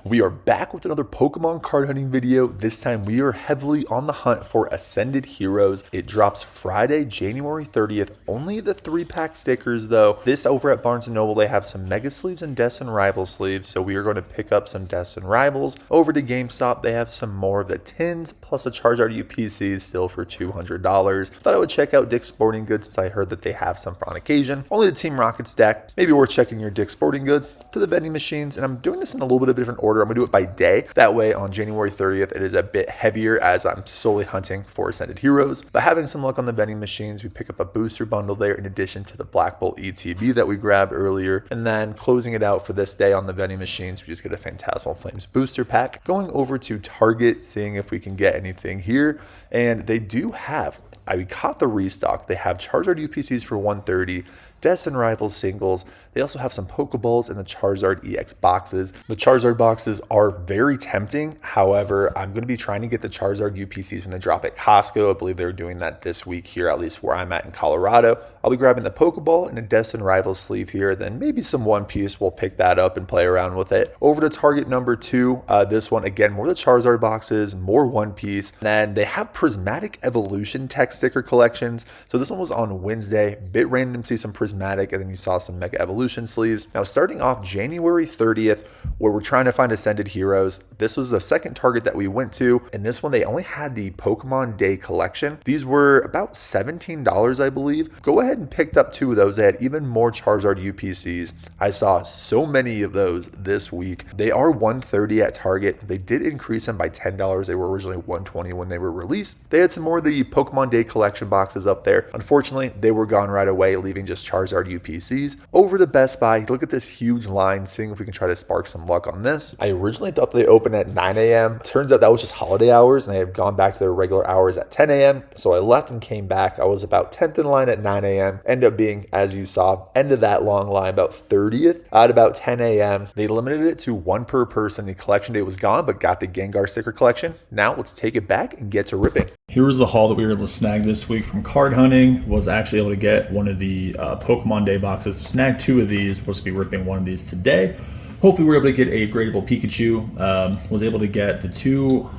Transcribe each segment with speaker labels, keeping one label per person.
Speaker 1: We are back with another Pokemon card hunting video. This time we are heavily on the hunt for Ascended Heroes. It drops Friday, January 30th. Only the 3-pack stickers though. This over at Barnes & Noble, they have some Mega Sleeves and Destin Rivals sleeves. So we are going to pick up some Destin Rivals. Over to GameStop, they have some more of the tins plus a Charizard UPC still for $200. Thought I would check out Dick's Sporting Goods since I heard that they have some on occasion. Only the Team Rocket stack. Maybe worth checking your Dick's Sporting Goods to the vending machines. And I'm doing this in a little bit of a different order. I'm gonna do it by day. That way on January 30th, it is a bit heavier as I'm solely hunting for Ascended Heroes. But having some luck on the vending machines, we pick up a booster bundle there in addition to the Black Bolt ETB that we grabbed earlier. And then closing it out for this day on the vending machines, we just get a Phantasmal Flames booster pack. Going over to Target, seeing if we can get anything here. And they do have, I caught the restock. They have Charizard UPCs for 130, Destin Rivals singles. They also have some Pokeballs in the Charizard EX boxes. The Charizard boxes are very tempting. However, I'm going to be trying to get the Charizard UPCs when they drop at Costco. I believe they're doing that this week here, at least where I'm at in Colorado. I'll be grabbing the Pokeball and a Destin Rivals sleeve here. Then maybe some One Piece. We'll pick that up and play around with it. Over to Target number 2. This one, again, more the Charizard boxes, more One Piece. And they have Prismatic Evolution text sticker collections. So this one was on Wednesday. Bit random to see some Prismatic, and then you saw some Mega Evolution sleeves. Now starting off January 30th, where we're trying to find Ascended Heroes, this was the second Target that we went to. And this one, they only had the Pokemon Day collection. These were about $17, I believe. Go ahead and picked up 2 of those. They had even more Charizard UPCs. I saw so many of those this week. They are $130 at Target. They did increase them by $10. They were originally $120 when they were released. They had some more of the Pokemon Day collection boxes up there. Unfortunately, they were gone right away, leaving just Charizard UPCs. Over to Best Buy, look at this huge line, seeing if we can try to spark some luck on this. I originally thought they opened at 9 a.m. Turns out that was just holiday hours, and they had gone back to their regular hours at 10 a.m. So I left and came back. I was about 10th in line at 9 a.m. Ended up being, as you saw, end of that long line, about 30th at about 10 a.m. They limited it to 1 per person. The collection day was gone, but got the Gengar sticker collection. Now let's take it back and get to ripping.
Speaker 2: Here was the haul that we were able to snag this week from card hunting. Was actually able to get one of the Pokemon Day boxes. Snagged 2 of these. Supposed to be ripping one of these today. Hopefully we're able to get a gradable Pikachu. Was able to get the 2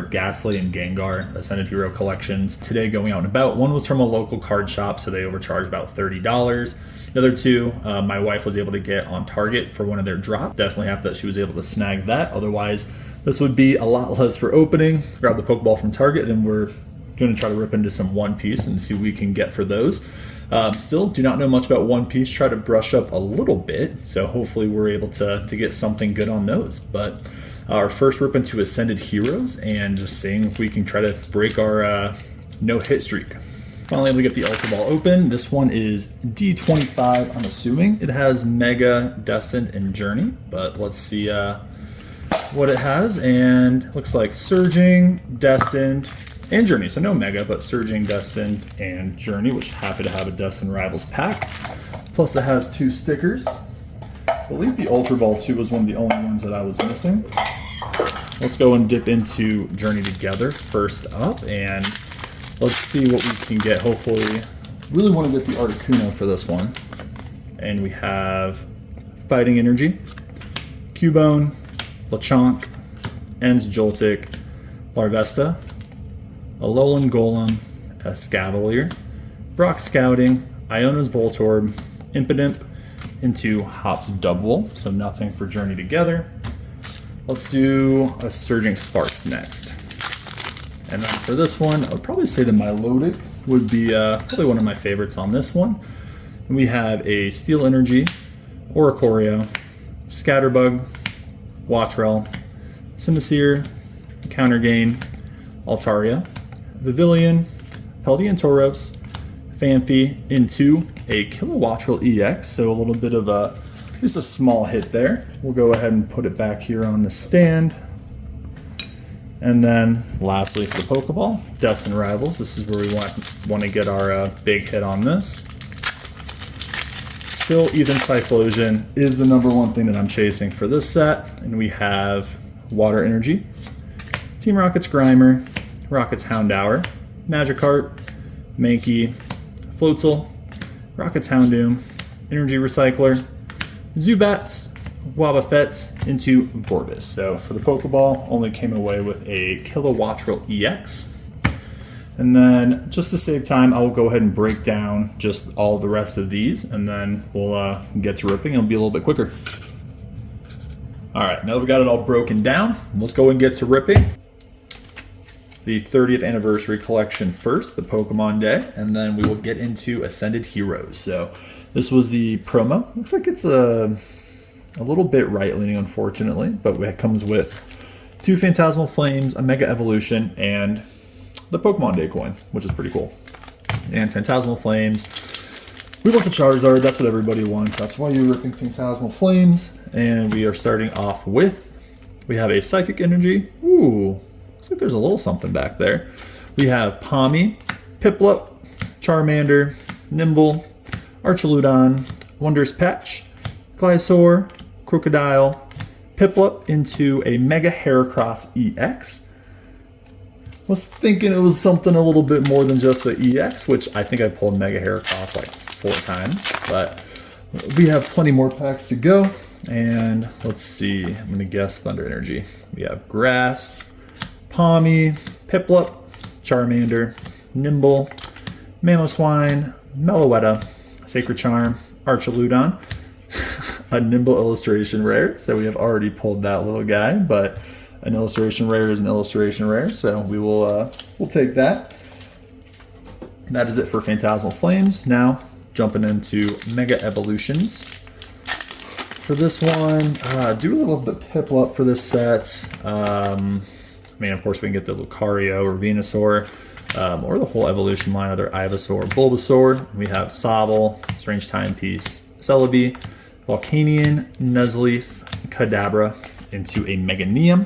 Speaker 2: Ghastly and Gengar Ascended Hero collections today going out and about. One was from a local card shop, so they overcharged about $30. The other 2, my wife was able to get on Target for one of their drops. Definitely happy that she was able to snag that. Otherwise, this would be a lot less for opening. Grab the Pokeball from Target, then we're going to try to rip into some One Piece and see what we can get for those. Still do not know much about One Piece. Try to brush up a little bit, so hopefully we're able to get something good on those. But our first rip into Ascended Heroes and just seeing if we can try to break our no-hit streak. Finally able to get the Ultra Ball open. This one is D25, I'm assuming. It has Mega, Destined, and Journey, but let's see what it has. And looks like Surging, Destined, and Journey. So no Mega, but Surging, Destined, and Journey, which happy to have a Destin Rivals pack. Plus it has 2 stickers. I believe the Ultra Ball 2 was one of the only ones that I was missing. Let's go and dip into Journey together first up, and let's see what we can get. Hopefully, really want to get the Articuno for this one. And we have Fighting Energy, Cubone, Lechonk, Ens Joltik, Larvesta, Alolan Golem, Escavalier, Brock Scouting, Iono's Voltorb, Impidimp, into Hops Double, so nothing for Journey together. Let's do a Surging Sparks next. And then for this one, I would probably say the Milotic would be probably one of my favorites on this one. And we have a Steel Energy, Oricorio, Scatterbug, Wattrel, Simisear, Counter Gain, Altaria, Vivillon, Paldean Tauros, Phanpy into a Kilowattrel EX, so a little bit of just a small hit there. We'll go ahead and put it back here on the stand. And then lastly for the Pokeball, Destin Rivals. This is where we want to get our big hit on this. Still, Ethan Typhlosion is the #1 thing that I'm chasing for this set. And we have Water Energy, Team Rocket's Grimer, Rocket's Houndour, Magikarp, Mankey, Floatzel, Rocket's Houndoom, Energy Recycler, Zubats, Wobbuffet into Vorbis. So for the Pokeball, only came away with a Kilowattrel EX. And then just to save time, I will go ahead and break down just all the rest of these, and then we'll get to ripping. It'll be a little bit quicker. All right, now that we got it all broken down, let's go and get to ripping. The 30th anniversary collection first, the Pokemon Day, and then we will get into Ascended Heroes. So this was the promo. Looks like it's a little bit right-leaning, unfortunately, but it comes with 2 Phantasmal Flames, a Mega Evolution, and the Pokemon Day coin, which is pretty cool. And Phantasmal Flames. We want the Charizard. That's what everybody wants. That's why you're ripping Phantasmal Flames. And we are starting off with, we have a Psychic Energy. Ooh, looks like there's a little something back there. We have Pawmi, Piplup, Charmander, Nimble, Archaludon, Wondrous Patch, Gliscor, Crocodile, Piplup into a Mega Heracross EX. Was thinking it was something a little bit more than just the EX, which I think I pulled Mega Heracross like 4 times, but we have plenty more packs to go. And let's see, I'm gonna guess Thunder Energy. We have Grass, Pawmi, Piplup, Charmander, Nimble, Mamoswine, Meloetta, Sacred Charm, Archaludon, a Nimble illustration rare, so we have already pulled that little guy, but an illustration rare is an illustration rare, so we will we'll take that. And that is it for Phantasmal Flames. Now jumping into Mega Evolutions. For this one, I do really love the Piplup for this set. I mean, of course, we can get the Lucario or Venusaur, or the whole evolution line, either Ivysaur or Bulbasaur. We have Sobble, Strange Timepiece, Celebi, Volcanion, Nuzleaf, Kadabra into a Meganium.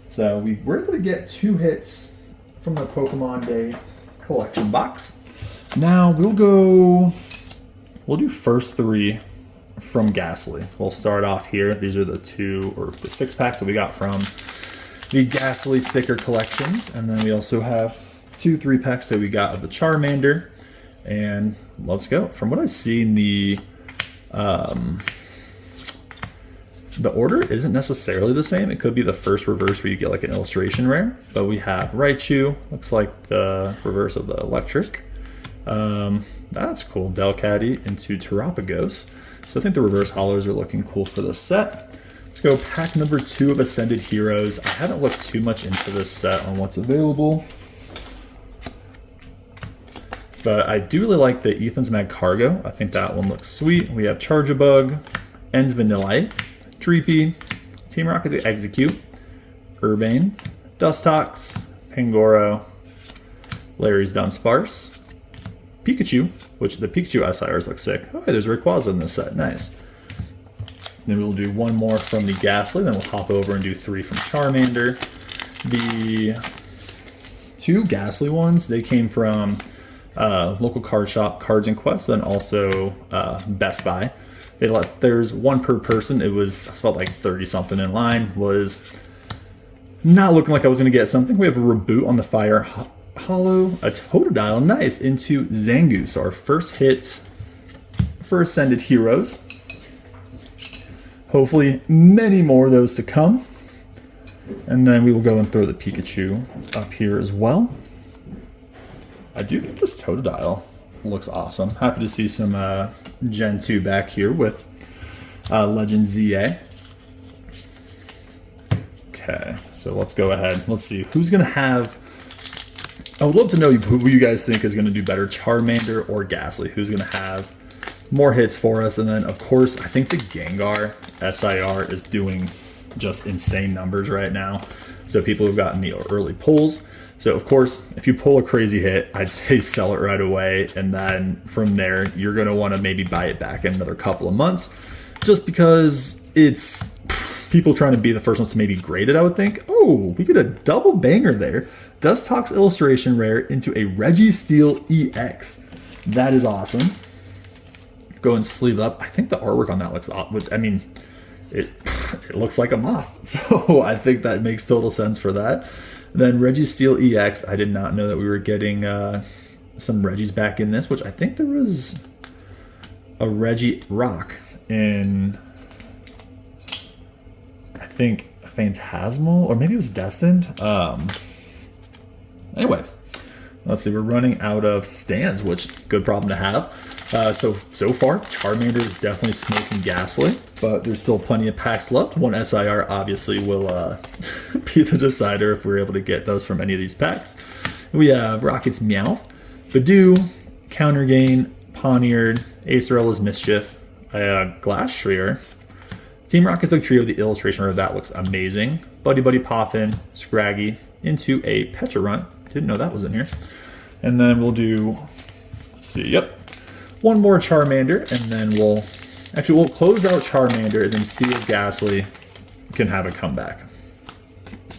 Speaker 2: So we were able to get 2 hits from the Pokemon Day collection box. Now we'll do first 3 from Ghastly. We'll start off here. These are the 6 packs that we got from the Ghastly sticker collections. And then we also have 2 3-packs that we got of the Charmander. And let's go. From what I've seen, the order isn't necessarily the same. It could be the first reverse where you get like an illustration rare, but we have Raichu, looks like the reverse of the electric. That's cool. Delcatty into Terapagos. So I think the reverse hollows are looking cool for this set. Let's go pack number 2 of Ascended Heroes. I haven't looked too much into this set on what's available, but I do really like the Ethan's Magcargo. I think that one looks sweet. We have Charjabug, Ends Vanillite, Dreepy, Team Rocket the Execute, Urbane, Dustox, Pangoro, Larry's Dunsparce, Pikachu, which the Pikachu SIRs look sick. Oh, hey, there's Rayquaza in this set. Nice. Then we'll do 1 more from the Ghastly, then we'll hop over and do 3 from Charmander. The 2 Ghastly ones, they came from local card shop, Cards and Quests, then also Best Buy. There's 1 per person. It was about like 30 something in line. Was not looking like I was going to get something. We have a Reboot on the Fire Hollow, a Totodile, nice, into Zangoose, our first hit for Ascended Heroes. Hopefully many more of those to come. And then we will go and throw the Pikachu up here as well. I do think this Totodile looks awesome. Happy to see some Gen 2 back here with Legend ZA. Okay, so let's go ahead. Let's see who's going to have... I would love to know who you guys think is going to do better, Charmander or Ghastly. Who's going to have more hits for us? And then, of course, I think the Gengar SIR is doing just insane numbers right now. So people have gotten the early pulls. So, of course, if you pull a crazy hit, I'd say sell it right away. And then from there, you're going to want to maybe buy it back in another couple of months. Just because it's people trying to be the first ones to maybe grade it, I would think. Oh, we get a double banger there. Dustox illustration rare into a Registeel EX. That is awesome. Go and sleeve up. I think the artwork on that looks awesome. I mean, it looks like a moth. So I think that makes total sense for that. Then Registeel EX. I did not know that we were getting some Regis back in this, which I think there was a Regirock in think Phantasmal, or maybe it was Destined. Anyway, let's see. We're running out of stands, which good problem to have. So far, Charmander is definitely smoking Ghastly, but there's still plenty of packs left. One SIR obviously will be the decider if we're able to get those from any of these packs. We have Rocket's Meowth, Badoo, Counter Gain, Pawniard, Acerella's Mischief, Glastrier, Team Rocket's Trio, the illustration of that looks amazing. Buddy Buddy Poffin, Scraggy, into a Pecharunt. Didn't know that was in here. And then we'll do, let's see, yep, one more Charmander, and then we'll close out Charmander and then see if Ghastly can have a comeback.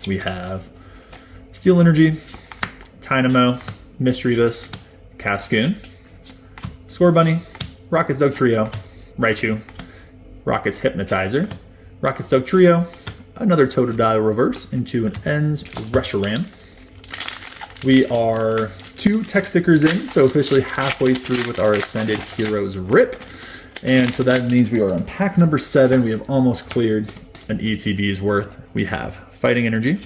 Speaker 2: We have Steel Energy, Dynamo, Misdreavus, Cascoon, Scorbunny, Rocket's Trio, Raichu, Rocket's Hypnotizer, Rocket's Trio, another Totodile reverse into an Ends Reshiram. We are 2 tech stickers in, so officially halfway through with our Ascended Heroes rip. And so that means we are on pack number 7. We have almost cleared an ETB's worth. We have Fighting Energy,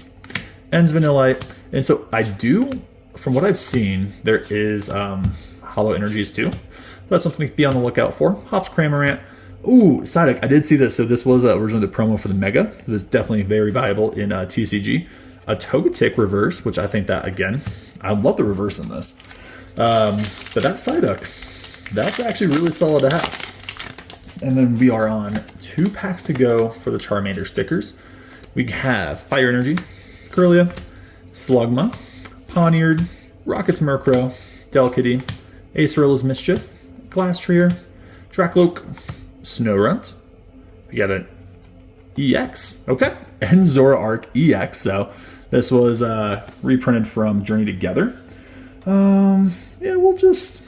Speaker 2: Ends Vanillite, and so I do, from what I've seen, there is Hollow Energies too. That's something to be on the lookout for. Hops Cramorant. Ooh, Psyduck, I did see this. So this was originally the promo for the Mega. This is definitely very valuable in TCG. A Togetic reverse, which I think that, again, I love the reverse in this. But that Psyduck, that's actually really solid to have. And then we are on 2 packs to go for the Charmander stickers. We have Fire Energy, Kirlia, Slugma, Pawniard, Rocket's Murkrow, Delcatty, Acerella's Mischief, Glastrier, Dracloak, Snorunt. We got an EX, okay, and Zoroark EX. So this was reprinted from Journey Together. Yeah, we'll just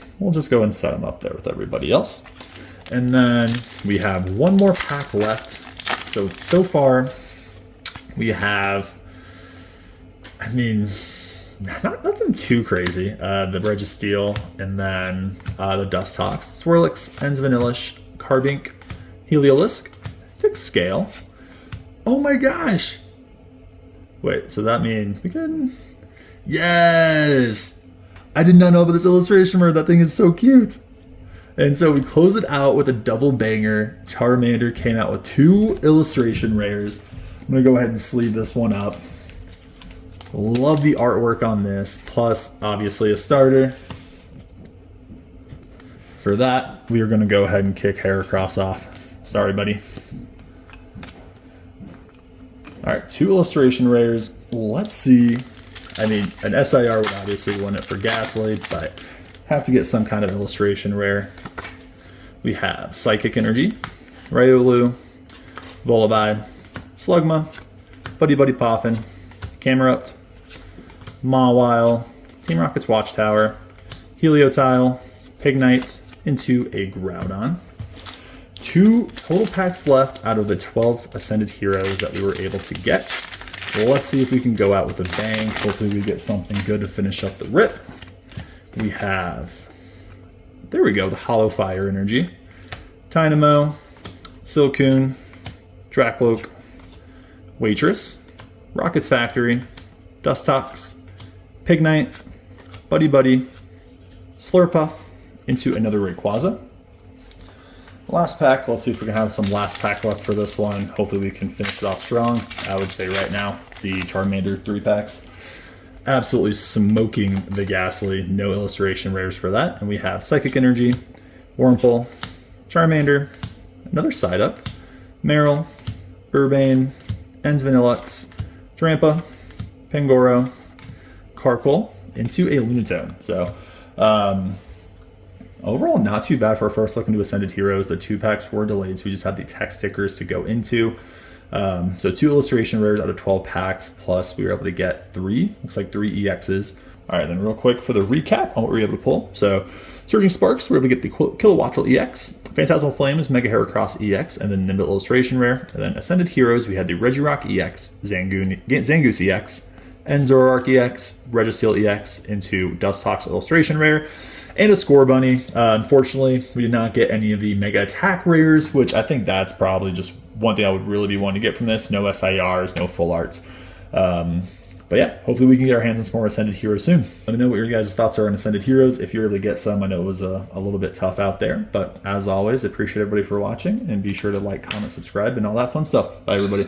Speaker 2: go and set them up there with everybody else. And then we have one more pack left. So far we have, I mean, nothing too crazy. The Registeel, and then the Dustox, Swirlix, Ends Vanillish, Carbink, Heliolisk, Thick Scale. Oh my gosh! Wait, so that means we can... Yes! I did not know about this illustration where that thing is so cute. And so we close it out with a double banger. Charmander came out with 2 illustration rares. I'm going to go ahead and sleeve this one up. Love the artwork on this, plus obviously a starter. For that, we are going to go ahead and kick Heracross off. Sorry, buddy. All right, 2 illustration rares. Let's see. I mean, an SIR would obviously win it for Ghastly, but have to get some kind of illustration rare. We have Psychic Energy, Riolu, Volibile, Slugma, Buddy Buddy Poffin, Camerupt, Mawile, Team Rocket's Watchtower, Heliotile, Pignite, into a Groudon. 2 total packs left out of the 12 Ascended Heroes that we were able to get. Well, let's see if we can go out with a bang. Hopefully we get something good to finish up the rip. We have, there we go, the Hollow Fire Energy, Dynamo, Silcoon, Dracloak, Waitress, Rocket's Factory, Dustox, Pignite, Buddy Buddy, Slurpuff, into another Rayquaza. Last pack, let's see if we can have some last pack left for this one. Hopefully we can finish it off strong. I would say right now, the Charmander 3 packs. Absolutely smoking the Ghastly. No illustration rares for that. And we have Psychic Energy, Wurmple, Charmander, another Psyduck, Marill, Urbane, Ends Vanillux, Drampa, Pangoro, Carkol, into a Lunatone. So, overall, not too bad for our first look into Ascended Heroes. The 2 packs were delayed, so we just had the tech stickers to go into. So 2 illustration rares out of 12 packs, plus we were able to get 3, looks like 3 EXs. All right, then real quick for the recap on what we were able to pull. So Surging Sparks, we were able to get the Kilowattrel EX, Phantasmal Flames, Mega Heracross EX, and then Nimbit illustration rare. And then Ascended Heroes, we had the Regirock EX, Zangoose EX, and Zoroark EX, Registeel EX, into Dustox illustration rare, and a Scorbunny. Unfortunately, we did not get any of the Mega Attack rares, which I think that's probably just one thing I would really be wanting to get from this. No SIRs, no full arts. But yeah, hopefully we can get our hands on some more Ascended Heroes soon. Let me know what your guys' thoughts are on Ascended Heroes. If you're able to get some, I know it was a little bit tough out there. But as always, I appreciate everybody for watching. And be sure to like, comment, subscribe, and all that fun stuff. Bye, everybody.